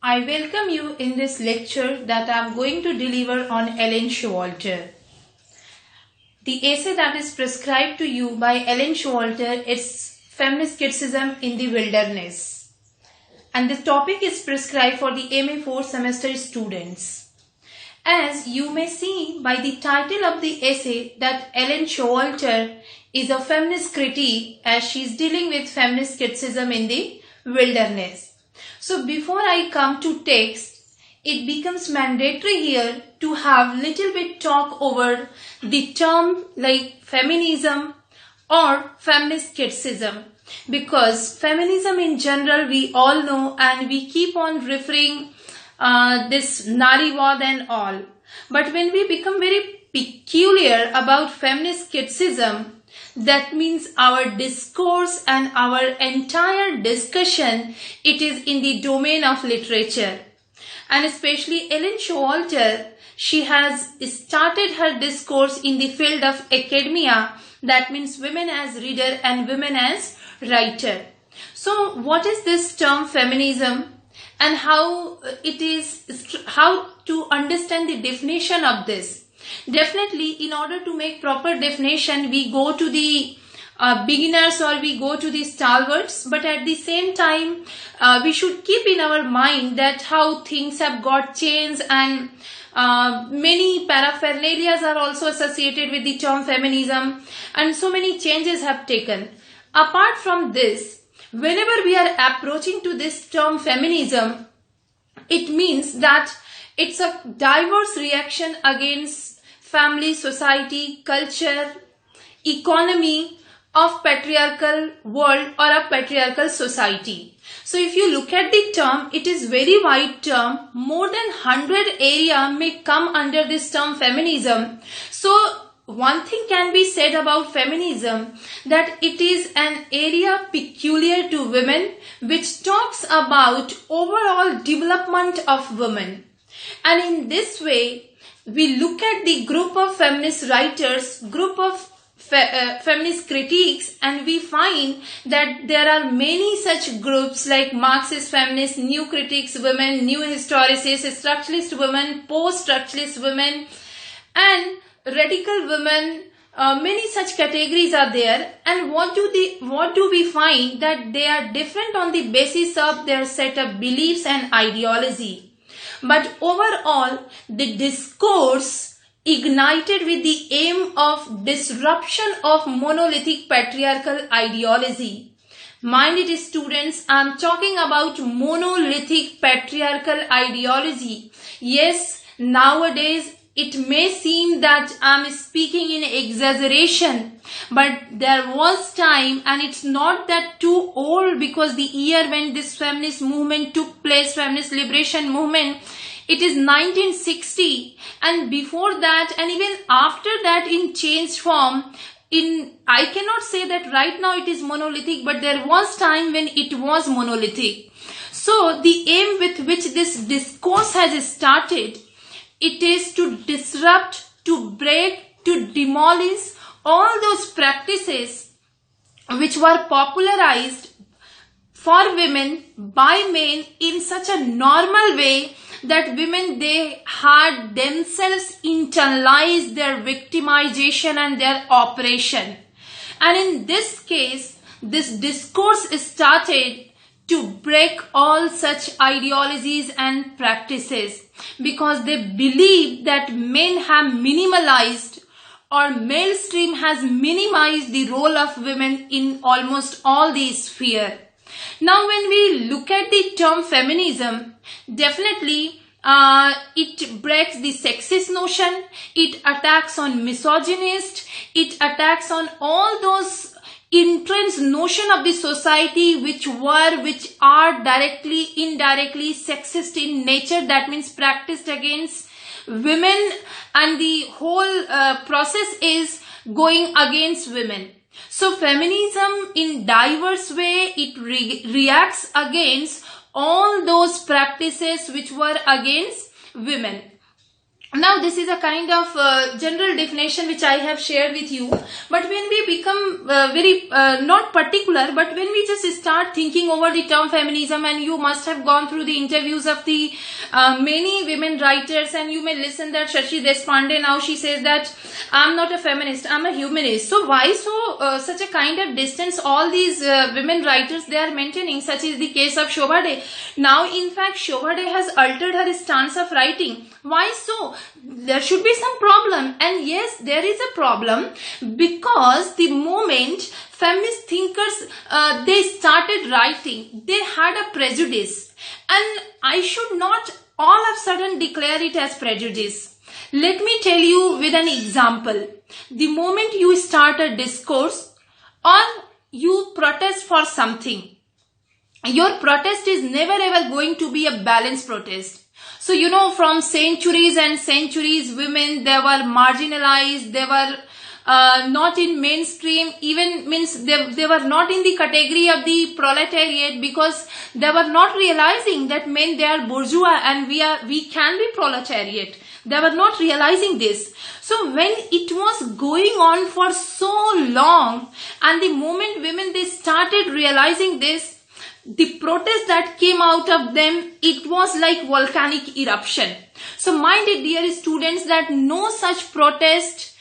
I welcome you in this lecture that I am going to deliver on Elaine Showalter. The essay that is prescribed to you by Elaine Showalter is Feminist Criticism in the Wilderness. And the topic is prescribed for the M.A. 4th semester students. As you may see by the title of the essay that Elaine Showalter is a feminist critique as she is dealing with feminist criticism in the wilderness. So before I come to text, it becomes mandatory here to have little bit talk over the term like feminism or feminist criticism, because feminism in general we all know and we keep on referring this Nariwad and all. But when we become very peculiar about feminist criticism, that means our discourse and our entire discussion, it is in the domain of literature. And especially Elaine Showalter, she has started her discourse in the field of academia, that means women as reader and women as writer. So what is this term feminism and how to understand the definition of this? Definitely, in order to make proper definition, we go to the beginners or we go to the stalwarts, but at the same time, we should keep in our mind that how things have got changed and many paraphernalias are also associated with the term feminism and so many changes have taken. Apart from this, whenever we are approaching to this term feminism, it means that it's a diverse reaction against family, society, culture, economy of patriarchal world or a patriarchal society. So if you look at the term, it is very wide term. More than 100 area may come under this term feminism. So one thing can be said about feminism, that it is an area peculiar to women which talks about overall development of women. And in this way, we look at the group of feminist writers, group of feminist critiques, and we find that there are many such groups like Marxist feminists, new critics women, new historicists, structuralist women, post-structuralist women, and radical women. Many such categories are there, and what do we find? That they are different on the basis of their set of beliefs and ideology. But overall, the discourse ignited with the aim of disruption of monolithic patriarchal ideology. Mind it, students, I am talking about monolithic patriarchal ideology. Yes, nowadays it may seem that I am speaking in exaggeration, but there was time, and it's not that too old, because the year when this feminist movement took place, feminist liberation movement, it is 1960, and before that and even after that in changed form, I cannot say that right now it is monolithic, but there was time when it was monolithic. So the aim with which this discourse has started, it is to disrupt, to break, to demolish all those practices which were popularized for women by men in such a normal way that women, they had themselves internalized their victimization and their oppression. And in this case, this discourse started to break all such ideologies and practices, because they believe that men have minimalized, or male stream has minimized the role of women in almost all these spheres. Now when we look at the term feminism, definitely it breaks the sexist notion, it attacks on misogynist, it attacks on all those entrenched notion of the society which are directly, indirectly sexist in nature, that means practiced against women, and the whole process is going against women. So feminism in diverse way, it reacts against all those practices which were against women. Now this is a kind of general definition which I have shared with you, but when we become very not particular, but when we just start thinking over the term feminism, and you must have gone through the interviews of the many women writers, and you may listen that Shashi Deshpande, now she says that I'm not a feminist, I'm a humanist. So why such a kind of distance all these women writers they are maintaining? Such is the case of Shobha De. Now in fact Shobha De has altered her stance of writing. Why so? There should be some problem, and yes, there is a problem, because the moment feminist thinkers they started writing, they had a prejudice, and I should not all of a sudden declare it as prejudice. Let me tell you with an example. The moment you start a discourse or you protest for something, your protest is never ever going to be a balanced protest. So, you know, from centuries and centuries, women, they were marginalized, they were not in mainstream, even means they were not in the category of the proletariat, because they were not realizing that men, they are bourgeois and we can be proletariat. They were not realizing this. So when it was going on for so long, and the moment women, they started realizing this, the protest that came out of them, it was like volcanic eruption. So mind it, dear students, that no such protest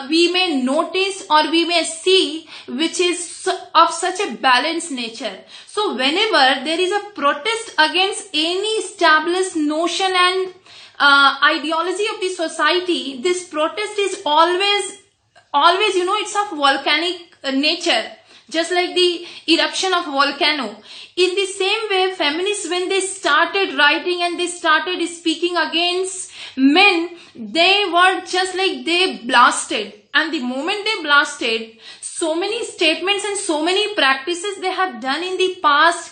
we may notice or we may see which is of such a balanced nature. So whenever there is a protest against any established notion and ideology of the society, this protest is always, you know, it's of volcanic nature. Just like the eruption of volcano. In the same way, feminists, when they started writing and they started speaking against men, they were just like they blasted. And the moment they blasted, so many statements and so many practices they have done in the past,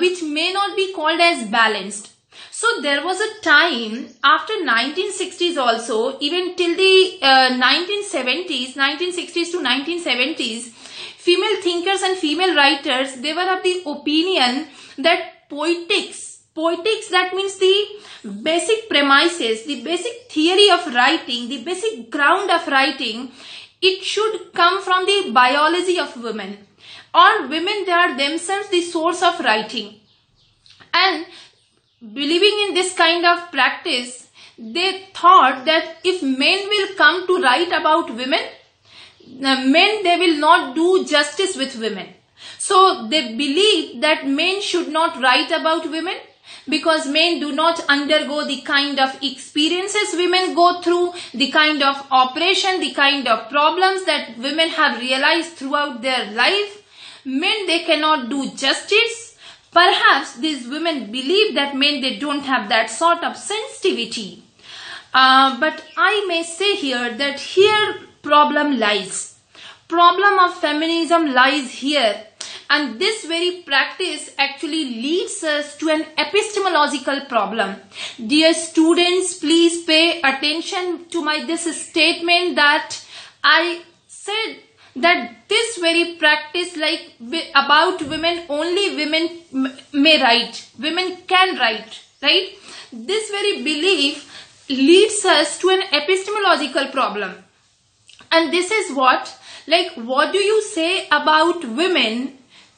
which may not be called as balanced. So there was a time after 1960s also, even till the 1970s, 1960s to 1970s, female thinkers and female writers, they were of the opinion that poetics, that means the basic premises, the basic theory of writing, the basic ground of writing, it should come from the biology of women. Or women, they are themselves the source of writing. And believing in this kind of practice, they thought that if men will come to write about women, men, they will not do justice with women. So they believe that men should not write about women, because men do not undergo the kind of experiences women go through, the kind of oppression, the kind of problems that women have realized throughout their life. Men, they cannot do justice. Perhaps these women believe that men, they don't have that sort of sensitivity. But I may say here that here problem lies. Problem of feminism lies here. And this very practice actually leads us to an epistemological problem. Dear students, please pay attention to this statement that I said, that this very practice, like about women, only women may write, women can write, right? This very belief leads us to an epistemological problem. And this is what, like, what do you say about women?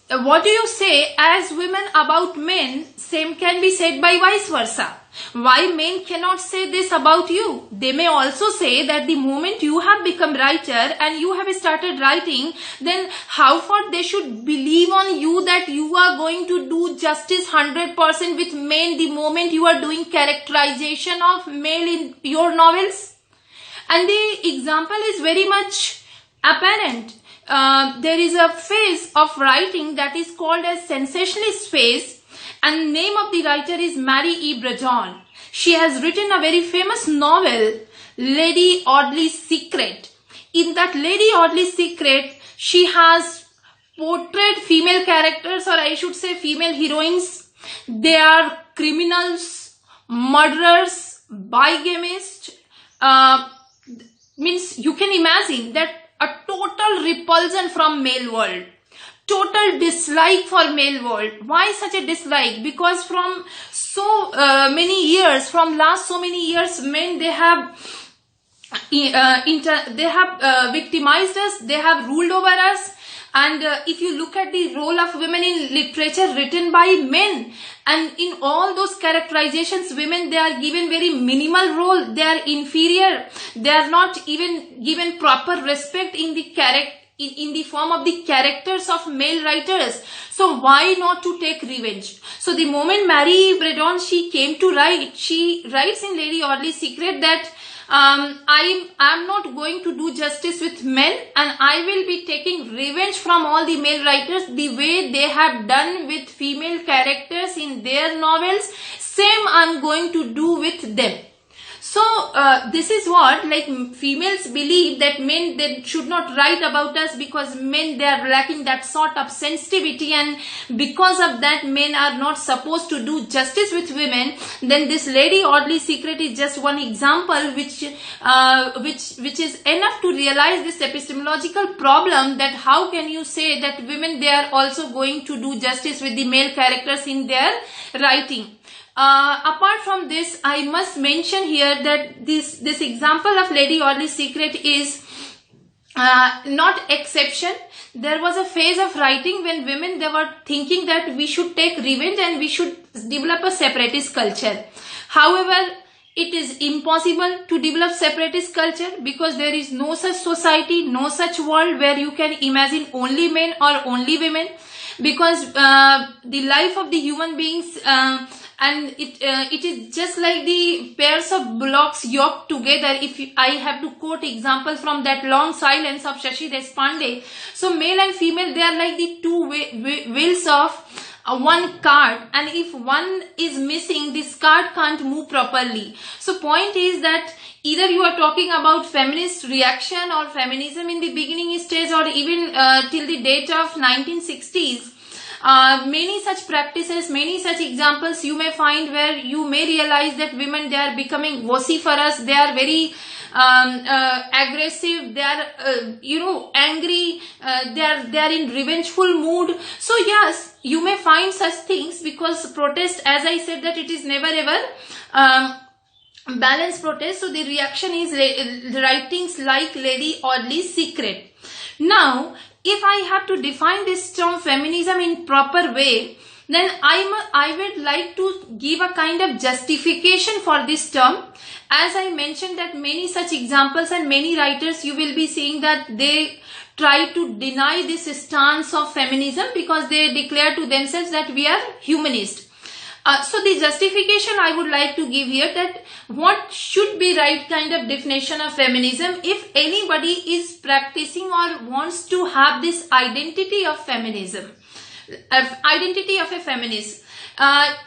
What do you say as women about men? Same can be said by vice versa. Why men cannot say this about you? They may also say that the moment you have become writer and you have started writing, then how far they should believe on you that you are going to do justice 100% with men the moment you are doing characterization of male in your novels? And the example is very much apparent. There is a phase of writing that is called as sensationalist phase, and name of the writer is Mary E. Brajon. She has written a very famous novel, Lady Audley's Secret. In that Lady Audley's Secret, she has portrayed female characters, or I should say female heroines. They are criminals, murderers, bigamists. Means you can imagine that a total repulsion from male world. total dislike for male world. Why such a dislike? Because from so many years, from last so many years, men, they have victimized us, they have ruled over us. And if you look at the role of women in literature written by men, and in all those characterizations, women, they are given very minimal role, they are inferior, they are not even given proper respect in the in the form of the characters of male writers. So why not to take revenge? So the moment Mary Braddon, she came to write, she writes in Lady Audley's Secret that I am not going to do justice with men, and I will be taking revenge from all the male writers. The way they have done with female characters in their novels, same I am going to do with them. So this is what, like, females believe that men, they should not write about us because men, they are lacking that sort of sensitivity, and because of that men are not supposed to do justice with women. Then this Lady Audley's Secret is just one example which is enough to realize this epistemological problem, that how can you say that women, they are also going to do justice with the male characters in their writing. Apart from this, I must mention here that this example of Lady Audley's Secret is not exception. There was a phase of writing when women, they were thinking that we should take revenge and we should develop a separatist culture. However, it is impossible to develop separatist culture because there is no such society, no such world where you can imagine only men or only women, because the life of the human beings and it is just like the pairs of bullocks yoked together. If I have to quote example from that Long Silence of Shashi Deshpande. So male and female, they are like the two wheels of one cart, and if one is missing, this cart can't move properly. So point is that either you are talking about feminist reaction or feminism in the beginning stage, or even till the date of 1960s. Many such practices, many such examples you may find where you may realize that women, they are becoming vociferous, they are very aggressive, they are angry, they are in revengeful mood. So yes, you may find such things, because protest, as I said, that it is never ever balanced protest. So the reaction is writings like Lady Audley's Secret. Now, if I have to define this term feminism in proper way, then I would like to give a kind of justification for this term. As I mentioned that many such examples and many writers, you will be seeing that they try to deny this stance of feminism because they declare to themselves that we are humanist. So the justification I would like to give here, that what should be right kind of definition of feminism if anybody is practicing or wants to have this identity of feminism, identity of a feminist.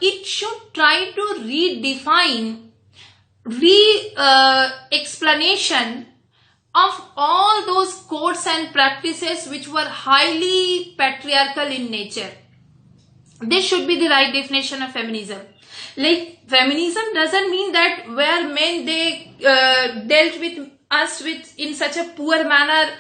It should try to redefine, explanation of all those codes and practices which were highly patriarchal in nature. This should be the right definition of feminism. Like, feminism doesn't mean that where men, they dealt with us in such a poor manner,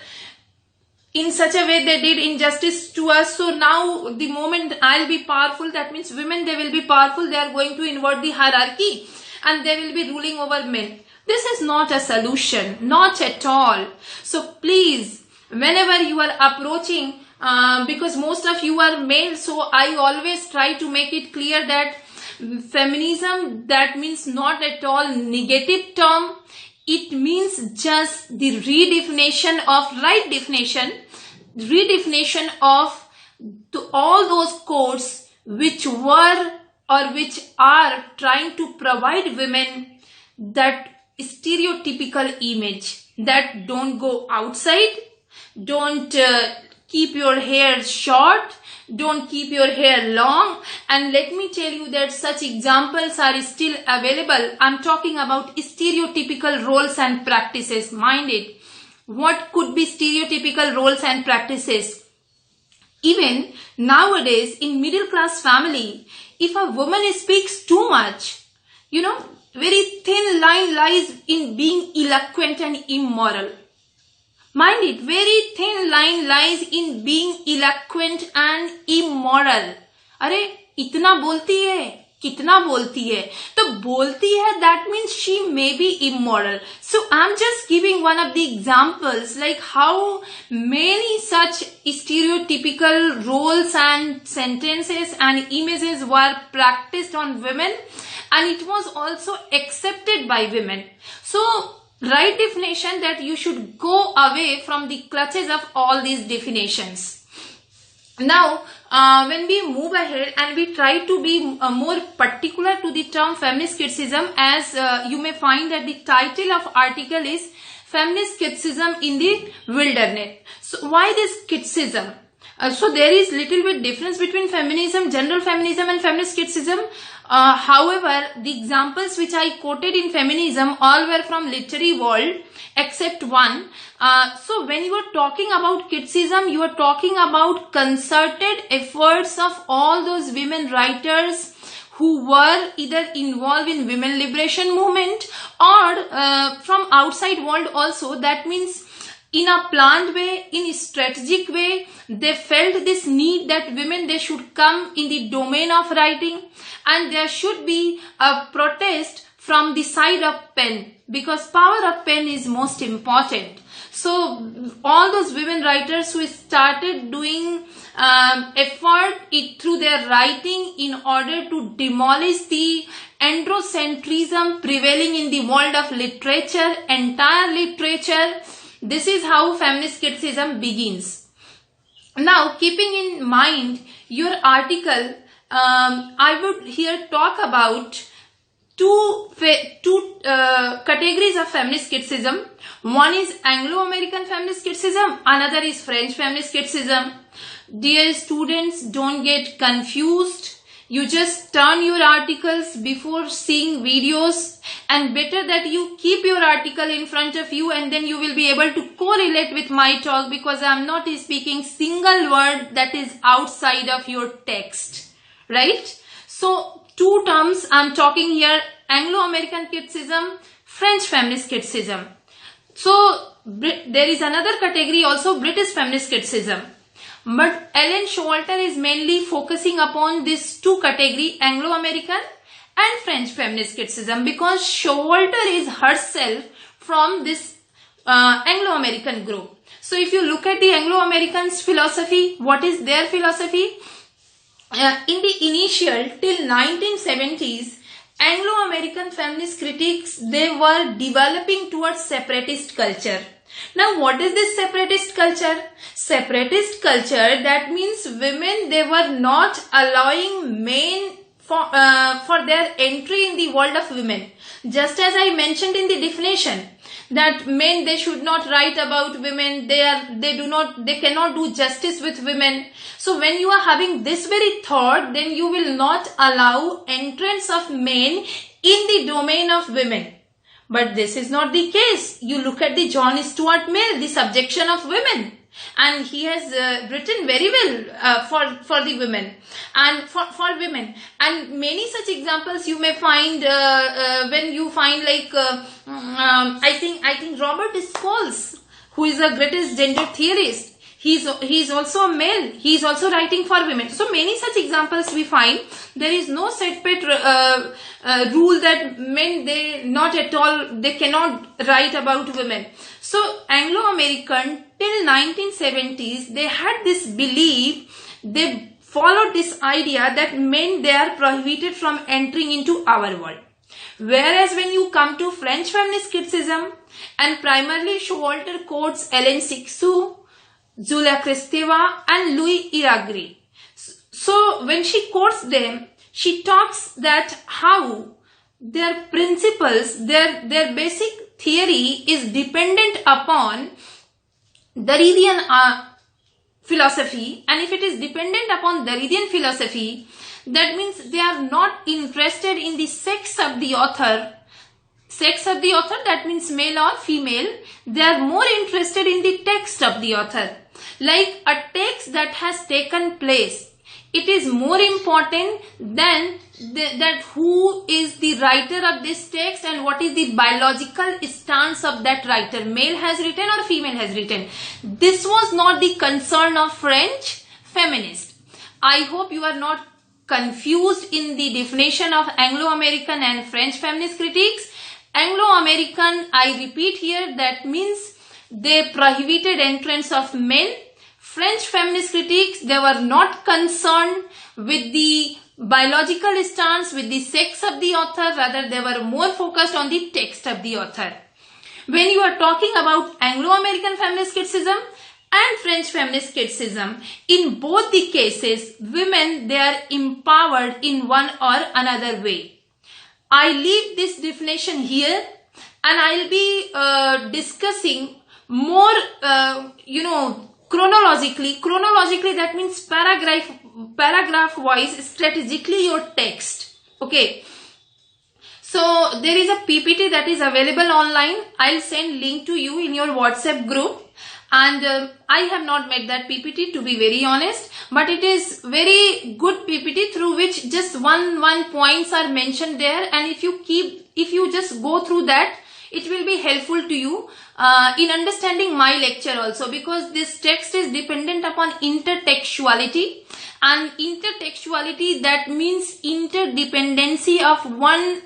in such a way they did injustice to us. So now the moment I'll be powerful, that means women, they will be powerful, they are going to invert the hierarchy and they will be ruling over men. This is not a solution, not at all. So please, whenever you are approaching, because most of you are male, so I always try to make it clear that feminism, that means not at all negative term. It means just the redefinition of, redefinition of all those codes which were or which are trying to provide women that stereotypical image, that don't go outside, don't keep your hair short, don't keep your hair long. And let me tell you that such examples are still available. I'm talking about stereotypical roles and practices. Mind it. What could be stereotypical roles and practices? Even nowadays in middle class family, if a woman speaks too much, very thin line lies in being eloquent and immoral. Mind it, very thin line lies in being eloquent and immoral. अरे इतना बोलती है, कितना बोलती है, तो बोलती है, that means she may be immoral. So I'm just giving one of the examples like how many such stereotypical roles and sentences and images were practiced on women, and it was also accepted by women. So right definition that you should go away from the clutches of all these definitions. Now, when we move ahead and we try to be more particular to the term feminist criticism, as you may find that the title of article is Feminist Criticism in the Wilderness. So why this criticism? So there is little bit difference between feminism, general feminism and feminist criticism. However, the examples which I quoted in feminism all were from literary world except one. So when you are talking about criticism, you are talking about concerted efforts of all those women writers who were either involved in women liberation movement or from outside world also. That means in a planned way, in a strategic way, they felt this need that women, they should come in the domain of writing, and there should be a protest from the side of pen, because power of pen is most important. So all those women writers who started doing effort through their writing in order to demolish the androcentrism prevailing in the world of literature, entire literature. This is how feminist criticism begins. Now, keeping in mind your article, I would here talk about two categories of feminist criticism. One is Anglo-American feminist criticism, another is French feminist criticism. Dear students, don't get confused. You just turn your articles before seeing videos, and better that you keep your article in front of you, and then you will be able to correlate with my talk, because I am not speaking single word that is outside of your text, right? So two terms I am talking here: Anglo-American criticism, French feminist criticism. So there is another category also, British feminist criticism. But Elaine Showalter is mainly focusing upon these two categories, Anglo-American and French feminist criticism, because Showalter is herself from this Anglo-American group. So if you look at the Anglo-Americans' philosophy, what is their philosophy? In the initial till 1970s, Anglo-American feminist critics, they were developing towards separatist culture. Now, what is this separatist culture? Separatist culture, that means women, they were not allowing men for their entry in the world of women. Just as I mentioned in the definition, that men, they should not write about women, they cannot do justice with women. So when you are having this very thought, then you will not allow entrance of men in the domain of women. But this is not the case. You look at the John Stuart Mill, the subjection of women, and he has written very well for the women and for women, and many such examples you may find when you find like I think Robert Scholes, who is the greatest gender theorist. He's also a male. He's also writing for women. So many such examples we find. There is no set rule that men, they not at all, they cannot write about women. So Anglo-American till 1970s, they had this belief, they followed this idea that men, they are prohibited from entering into our world. Whereas when you come to French feminist criticism, and primarily Showalter quotes Hélène Cixous, Julia Kristeva and Louis Iragheri. So when she quotes them, she talks that how their principles, their basic theory is dependent upon Derridian philosophy, and if it is dependent upon Derridian philosophy, that means they are not interested in the sex of the author. Sex of the author, that means male or female. They are more interested in the text of the author. Like a text that has taken place it is more important than that who is the writer of this text and what is the biological stance of that writer, male has written or female has written. This was not the concern of French feminists. I hope you are not confused in the definition of Anglo-American and French feminist critiques. Anglo-American, I repeat here, that means they prohibited entrance of men. French feminist critiques, they were not concerned with the biological stance, with the sex of the author, rather they were more focused on the text of the author. When you are talking about Anglo-American feminist criticism and French feminist criticism, in both the cases, women, they are empowered in one or another way. I leave this definition here and I'll be discussing more, chronologically, that means paragraph wise, strategically your text. Okay. So there is a PPT that is available online. I'll send link to you in your WhatsApp group. And I have not made that PPT, to be very honest, but it is very good PPT through which just one points are mentioned there. And if you just go through that, it will be helpful to you in understanding my lecture also, because this text is dependent upon intertextuality, and intertextuality, that means interdependency of one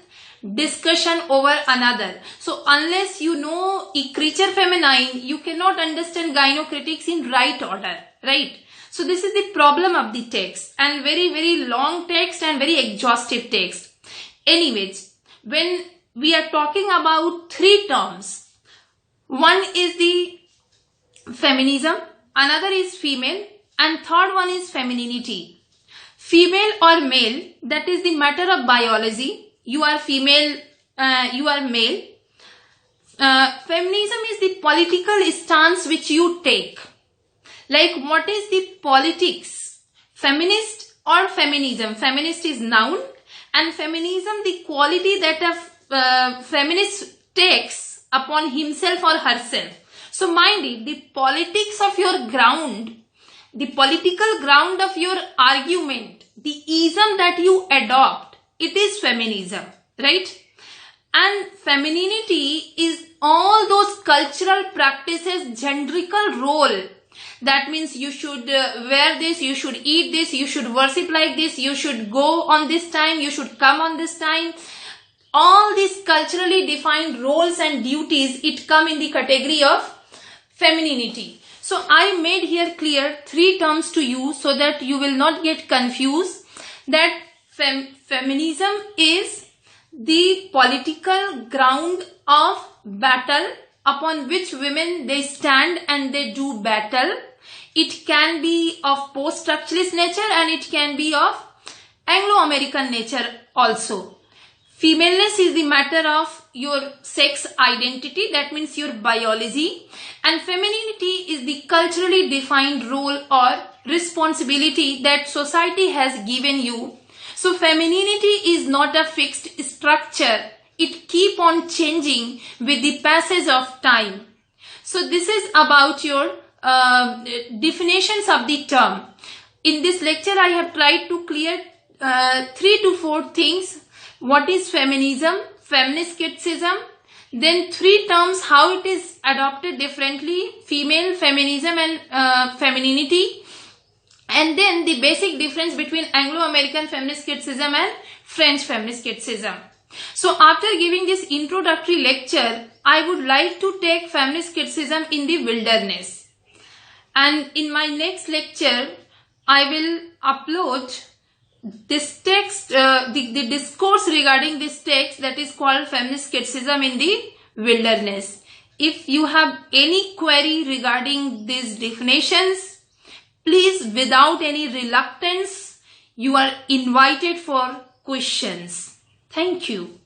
discussion over another. So unless you know a creature feminine, you cannot understand gynocritics in right order, right? So this is the problem of the text, and very, very long text and very exhaustive text. Anyways, when we are talking about three terms, one is the feminism, another is female, and third one is femininity. Female or male, that is the matter of biology. You are female, you are male. Feminism is the political stance which you take. Like, what is the politics? Feminist or feminism? Feminist is noun, and feminism, the quality that a feminist takes upon himself or herself. So mind it, the politics of your ground, the political ground of your argument, the ism that you adopt, it is feminism, right? And femininity is all those cultural practices, gendrical role. That means you should wear this, you should eat this, you should worship like this, you should go on this time, you should come on this time. All these culturally defined roles and duties, it come in the category of femininity. So I made here clear three terms to you so that you will not get confused, that feminism is the political ground of battle upon which women, they stand and they do battle. It can be of post-structuralist nature and it can be of Anglo-American nature also. Femaleness is the matter of your sex identity, that means your biology, and femininity is the culturally defined role or responsibility that society has given you. So femininity is not a fixed structure. It keep on changing with the passage of time. So this is about your definitions of the term. In this lecture, I have tried to clear 3 to 4 things. What is feminism, feminist criticism, then 3 terms, how it is adopted differently, female, feminism and femininity, and then the basic difference between Anglo-American feminist criticism and French feminist criticism. So after giving this introductory lecture, I would like to take feminist criticism in the wilderness. And in my next lecture, I will upload this text, the discourse regarding this text that is called feminist criticism in the wilderness. If you have any query regarding these definitions, please, without any reluctance, you are invited for questions. Thank you.